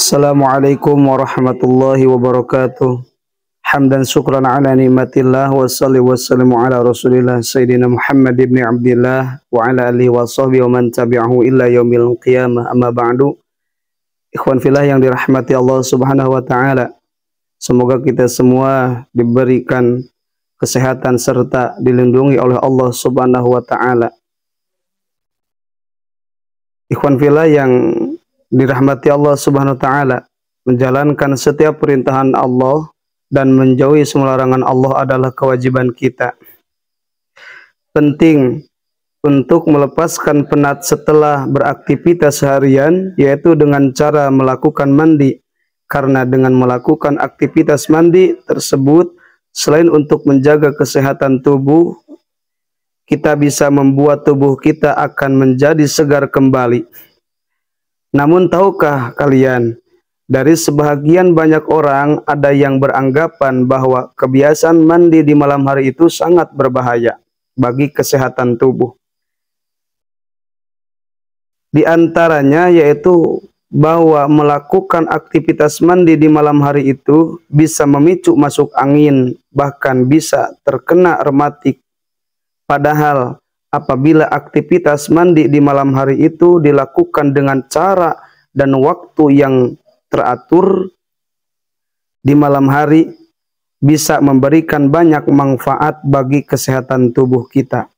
Assalamualaikum warahmatullahi wabarakatuh. Hamdan syukran ala nikmatillah wa salli wa sallimu ala rasulillah Sayyidina Muhammad ibn Abdillah wa ala alihi wa sahbihi wa man tabi'ahu illa yaumil qiyamah, amma ba'du. Ikhwan fillah yang dirahmati Allah subhanahu wa ta'ala, semoga kita semua diberikan kesehatan serta dilindungi oleh Allah subhanahu wa ta'ala. Ikhwan fillah yang dirahmati Allah subhanahu wa ta'ala, menjalankan setiap perintahan Allah dan menjauhi semua larangan Allah adalah kewajiban kita. Penting untuk melepaskan penat setelah beraktivitas harian, yaitu dengan cara melakukan mandi. Karena dengan melakukan aktivitas mandi tersebut, selain untuk menjaga kesehatan tubuh, kita bisa membuat tubuh kita akan menjadi segar kembali. Namun tahukah kalian, dari sebahagian banyak orang ada yang beranggapan bahwa kebiasaan mandi di malam hari itu sangat berbahaya bagi kesehatan tubuh. Di antaranya yaitu bahwa melakukan aktivitas mandi di malam hari itu bisa memicu masuk angin, bahkan bisa terkena rematik. Padahal apabila aktivitas mandi di malam hari itu dilakukan dengan cara dan waktu yang teratur di malam hari, bisa memberikan banyak manfaat bagi kesehatan tubuh kita.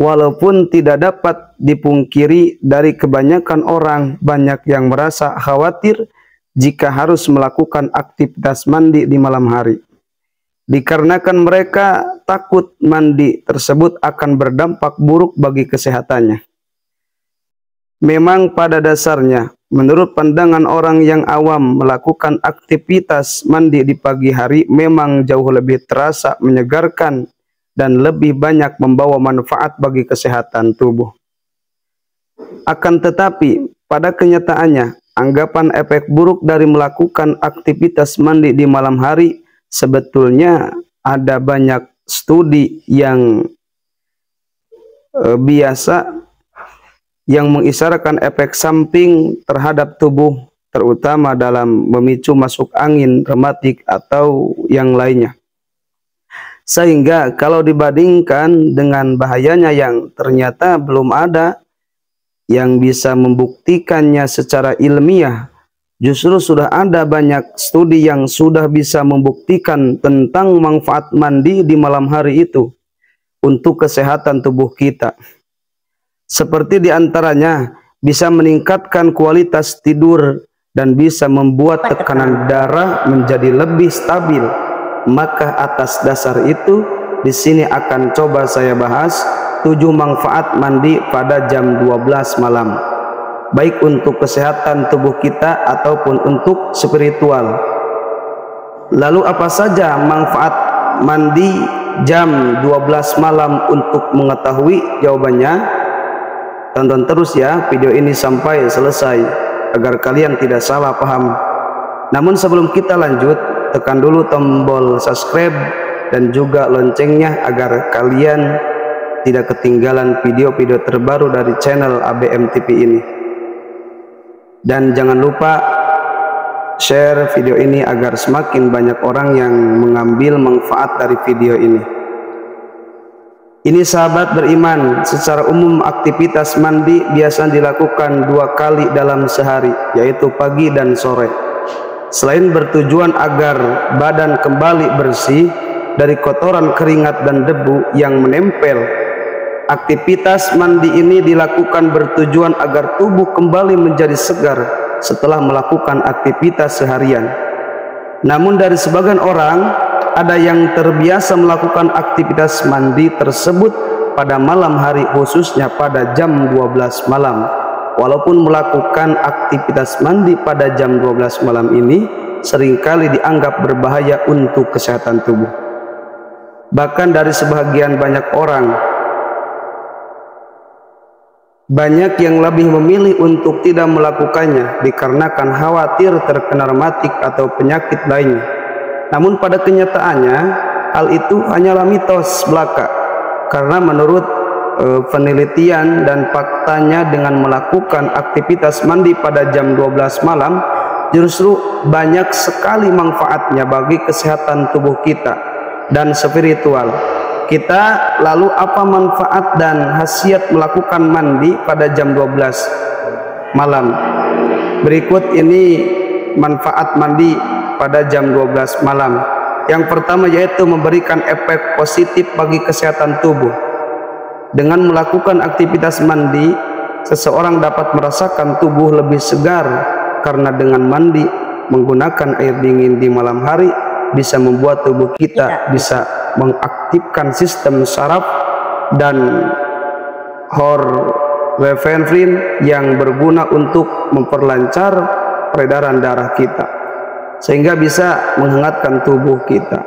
Walaupun tidak dapat dipungkiri, dari kebanyakan orang banyak yang merasa khawatir jika harus melakukan aktivitas mandi di malam hari, dikarenakan mereka takut mandi tersebut akan berdampak buruk bagi kesehatannya. Memang pada dasarnya, menurut pandangan orang yang awam, melakukan aktivitas mandi di pagi hari memang jauh lebih terasa menyegarkan dan lebih banyak membawa manfaat bagi kesehatan tubuh. Akan tetapi, pada kenyataannya, anggapan efek buruk dari melakukan aktivitas mandi di malam hari sebetulnya ada banyak studi yang biasa yang mengisyaratkan efek samping terhadap tubuh, terutama dalam memicu masuk angin, rematik, atau yang lainnya. Sehingga kalau dibandingkan dengan bahayanya yang ternyata belum ada yang bisa membuktikannya secara ilmiah, justru sudah ada banyak studi yang sudah bisa membuktikan tentang manfaat mandi di malam hari itu untuk kesehatan tubuh kita. Seperti diantaranya bisa meningkatkan kualitas tidur dan bisa membuat tekanan darah menjadi lebih stabil. Maka atas dasar itu, di sini akan coba saya bahas 7 manfaat mandi pada jam 12 malam. Baik untuk kesehatan tubuh kita ataupun untuk spiritual. Lalu apa saja manfaat mandi jam 12 malam? Untuk mengetahui jawabannya, tonton terus ya video ini sampai selesai agar kalian tidak salah paham. Namun sebelum kita lanjut, tekan dulu tombol subscribe dan juga loncengnya agar kalian tidak ketinggalan video-video terbaru dari channel ABM TV ini. Dan jangan lupa share video ini agar semakin banyak orang yang mengambil manfaat dari video ini. Ini sahabat beriman, secara umum aktivitas mandi biasa dilakukan 2 kali dalam sehari, yaitu pagi dan sore. Selain bertujuan agar badan kembali bersih dari kotoran, keringat, dan debu yang menempel, aktivitas mandi ini dilakukan bertujuan agar tubuh kembali menjadi segar setelah melakukan aktivitas seharian. Namun dari sebagian orang, ada yang terbiasa melakukan aktivitas mandi tersebut pada malam hari, khususnya pada jam 12 malam. Walaupun melakukan aktivitas mandi pada jam 12 malam ini seringkali dianggap berbahaya untuk kesehatan tubuh. Bahkan dari sebagian banyak orang, banyak yang lebih memilih untuk tidak melakukannya dikarenakan khawatir terkena rematik atau penyakit lainnya. Namun pada kenyataannya hal itu hanyalah mitos belaka, karena menurut penelitian dan faktanya, dengan melakukan aktivitas mandi pada jam 12 malam justru banyak sekali manfaatnya bagi kesehatan tubuh kita dan spiritual kita. Lalu apa manfaat dan khasiat melakukan mandi pada jam 12 malam? Berikut ini manfaat mandi pada jam 12 malam. Yang pertama yaitu memberikan efek positif bagi kesehatan tubuh. Dengan melakukan aktivitas mandi, seseorang dapat merasakan tubuh lebih segar, karena dengan mandi menggunakan air dingin di malam hari bisa membuat tubuh kita bisa mengaktifkan sistem saraf dan norepinefrin yang berguna untuk memperlancar peredaran darah kita, sehingga bisa menghangatkan tubuh kita.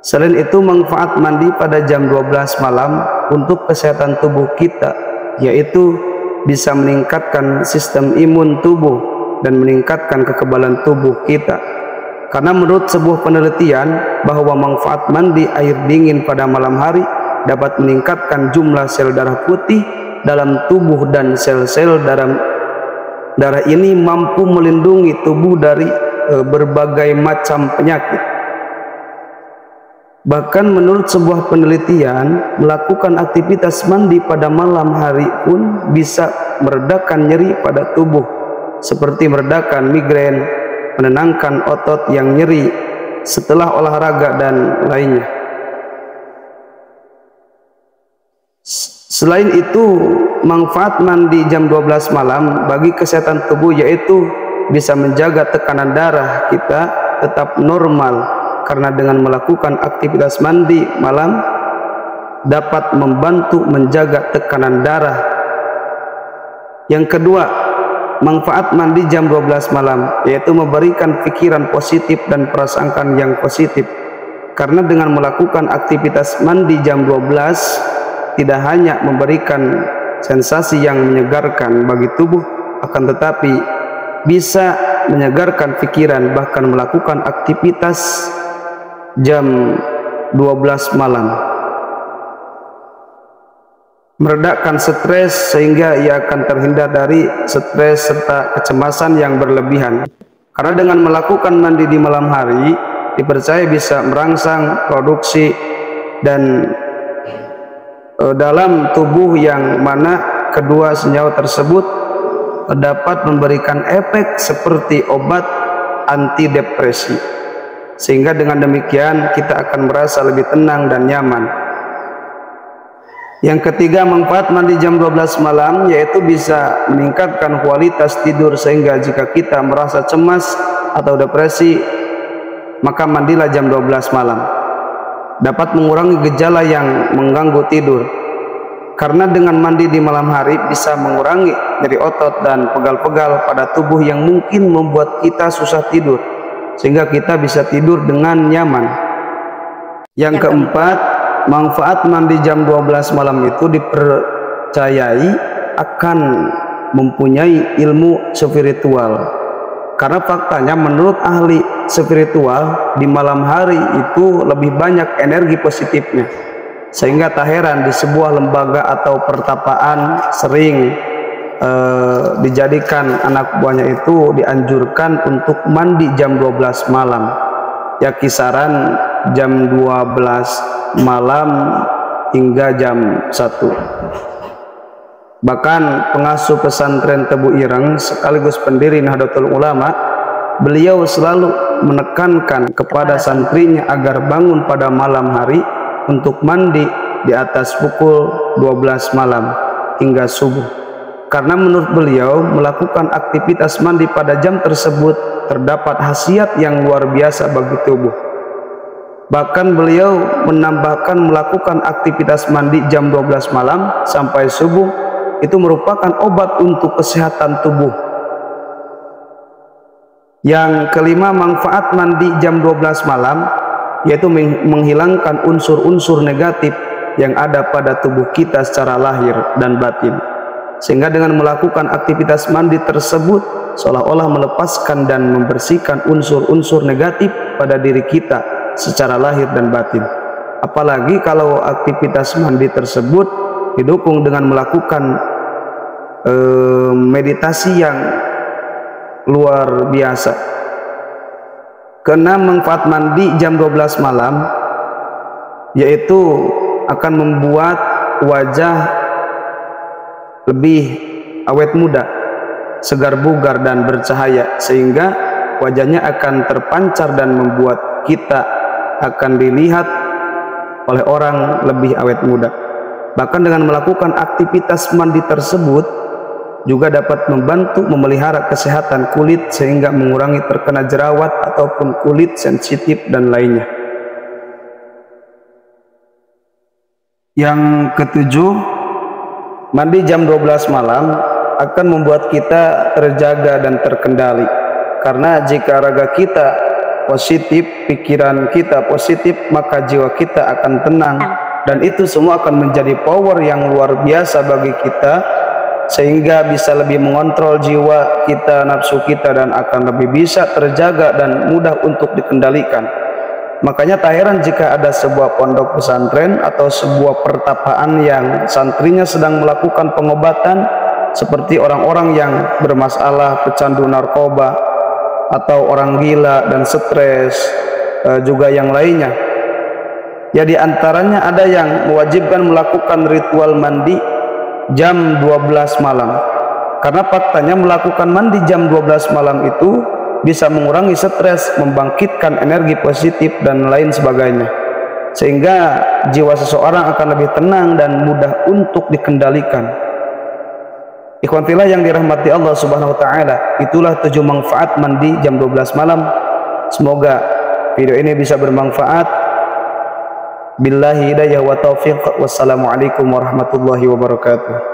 Selain itu, manfaat mandi pada jam 12 malam untuk kesehatan tubuh kita yaitu bisa meningkatkan sistem imun tubuh dan meningkatkan kekebalan tubuh kita. Karena menurut sebuah penelitian bahwa manfaat mandi air dingin pada malam hari dapat meningkatkan jumlah sel darah putih dalam tubuh, dan sel-sel darah ini mampu melindungi tubuh dari berbagai macam penyakit. Bahkan menurut sebuah penelitian, melakukan aktivitas mandi pada malam hari pun bisa meredakan nyeri pada tubuh, seperti meredakan migrain, menenangkan otot yang nyeri setelah olahraga, dan lainnya. Selain itu, manfaat mandi jam 12 malam bagi kesehatan tubuh yaitu bisa menjaga tekanan darah kita tetap normal, karena dengan melakukan aktivitas mandi malam dapat membantu menjaga tekanan darah. Yang kedua, manfaat mandi jam 12 malam yaitu memberikan pikiran positif dan prasangkaan yang positif. Karena dengan melakukan aktivitas mandi jam 12 tidak hanya memberikan sensasi yang menyegarkan bagi tubuh, akan tetapi bisa menyegarkan pikiran. Bahkan melakukan aktivitas jam 12 malam meredakan stres, sehingga ia akan terhindar dari stres serta kecemasan yang berlebihan. Karena dengan melakukan mandi di malam hari dipercaya bisa merangsang produksi dan dalam tubuh, yang mana kedua senyawa tersebut dapat memberikan efek seperti obat antidepresi, sehingga dengan demikian kita akan merasa lebih tenang dan nyaman. Yang ketiga, manfaat mandi jam 12 malam yaitu bisa meningkatkan kualitas tidur, sehingga jika kita merasa cemas atau depresi, maka mandilah jam 12 malam. Dapat mengurangi gejala yang mengganggu tidur. Karena dengan mandi di malam hari bisa mengurangi nyeri otot dan pegal-pegal pada tubuh yang mungkin membuat kita susah tidur, sehingga kita bisa tidur dengan nyaman. Yang keempat, manfaat mandi jam 12 malam itu dipercayai akan mempunyai ilmu spiritual. Karena faktanya menurut ahli spiritual di malam hari itu lebih banyak energi positifnya, sehingga tak heran di sebuah lembaga atau pertapaan sering dijadikan anak buahnya itu dianjurkan untuk mandi jam 12 malam, ya kisaran jam 12 malam hingga jam 1. Bahkan pengasuh pesantren Tebu Ireng sekaligus pendiri Nahdlatul Ulama, beliau selalu menekankan kepada santrinya agar bangun pada malam hari untuk mandi di atas pukul 12 malam hingga subuh. Karena menurut beliau melakukan aktivitas mandi pada jam tersebut terdapat khasiat yang luar biasa bagi tubuh. Bahkan beliau menambahkan melakukan aktivitas mandi jam 12 malam sampai subuh itu merupakan obat untuk kesehatan tubuh. Yang kelima, manfaat mandi jam 12 malam yaitu menghilangkan unsur-unsur negatif yang ada pada tubuh kita secara lahir dan batin, sehingga dengan melakukan aktivitas mandi tersebut seolah-olah melepaskan dan membersihkan unsur-unsur negatif pada diri kita secara lahir dan batin. Apalagi kalau aktivitas mandi tersebut didukung dengan melakukan meditasi yang luar biasa. Keenam, manfaat mandi jam 12 malam yaitu akan membuat wajah lebih awet muda, segar bugar dan bercahaya, sehingga wajahnya akan terpancar dan membuat kita akan dilihat oleh orang lebih awet muda. Bahkan dengan melakukan aktivitas mandi tersebut juga dapat membantu memelihara kesehatan kulit sehingga mengurangi terkena jerawat ataupun kulit sensitif dan lainnya. Yang ketujuh, mandi jam 12 malam akan membuat kita terjaga dan terkendali. Karena jika raga kita positif, pikiran kita positif, maka jiwa kita akan tenang, dan itu semua akan menjadi power yang luar biasa bagi kita, sehingga bisa lebih mengontrol jiwa kita, nafsu kita, dan akan lebih bisa terjaga dan mudah untuk dikendalikan. Makanya tak heran jika ada sebuah pondok pesantren atau sebuah pertapaan yang santrinya sedang melakukan pengobatan seperti orang-orang yang bermasalah pecandu narkoba atau orang gila dan stres, juga yang lainnya. Ya, di antaranya ada yang mewajibkan melakukan ritual mandi jam 12 malam. Karena faktanya melakukan mandi jam 12 malam itu bisa mengurangi stres, membangkitkan energi positif dan lain sebagainya, sehingga jiwa seseorang akan lebih tenang dan mudah untuk dikendalikan. Ikhwan fillah yang dirahmati Allah Subhanahu wa taala, itulah 7 manfaat mandi jam 12 malam. Semoga video ini bisa bermanfaat. Billahi hidayah wa taufiq. Wassalamualaikum warahmatullahi wabarakatuh.